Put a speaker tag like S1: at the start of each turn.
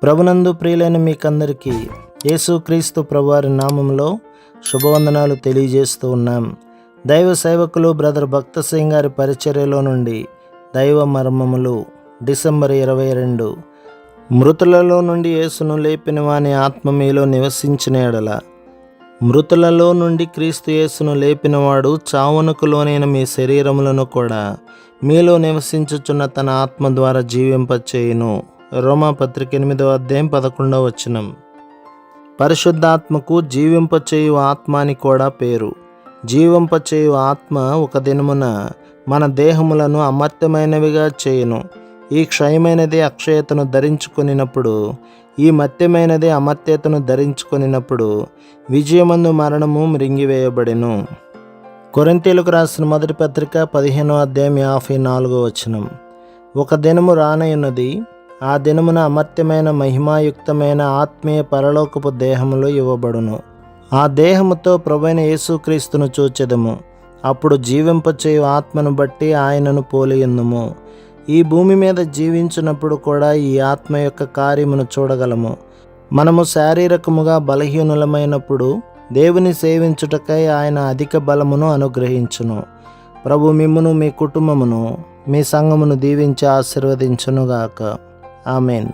S1: ప్రభునందు ప్రియులైన మీకందరికీ యేసుక్రీస్తు ప్రభువారి నామంలో శుభవందనాలు తెలియజేస్తూ ఉన్నాం. దైవ సేవకులు బ్రదర్ భక్త సింగ్ గారి పరిచర్యలో నుండి దైవ మర్మములు డిసెంబర్ 22. మృతులలో నుండి యేసును లేపిన వాని ఆత్మ మీలో నివసించిన ఎడల, మృతులలో నుండి క్రీస్తు యేసును లేపినవాడు చావునకు లోనైన మీ శరీరములను కూడా మీలో నివసించుచున్న తన ఆత్మ ద్వారా జీవింపచేయును. రోమాపత్రిక 8వ అధ్యాయం 11వ వచనం. పరిశుద్ధాత్మకు జీవింపచేయు ఆత్మ అని కూడా పేరు. జీవింపచేయు ఆత్మ ఒక దినమున మన దేహములను అమర్త్యమైనవిగా చేయును. ఈ క్షయమైనది అక్షయతను ధరించుకొనినప్పుడు, ఈ మర్త్యమైనది అమర్త్యతను ధరించుకొనినప్పుడు విజయమందు మరణము మ్రింగివేయబడెను. కొరింథీయులకు రాసిన మొదటి పత్రిక 15వ అధ్యాయం 54వ వచనం. ఒక దినము రానయున్నది, ఆ దినమున అమర్త్యమైన మహిమాయుక్తమైన ఆత్మీయ పరలోకపు దేహములు ఇవ్వబడును. ఆ దేహముతో ప్రభువైన యేసుక్రీస్తును చూచెదము. అప్పుడు జీవింపచేయు ఆత్మను బట్టి ఆయనను పోలియుందుము. ఈ భూమి మీద జీవించినప్పుడు కూడా ఈ ఆత్మ యొక్క కార్యమును చూడగలము. మనము శారీరకముగా బలహీనులమైనప్పుడు దేవుని సేవించుటకై ఆయన అధిక బలమును అనుగ్రహించును. ప్రభు మిమ్మును, మీ కుటుంబమును, మీ సంఘమును దీవించి ఆశీర్వదించునుగాక. ఆమెన్.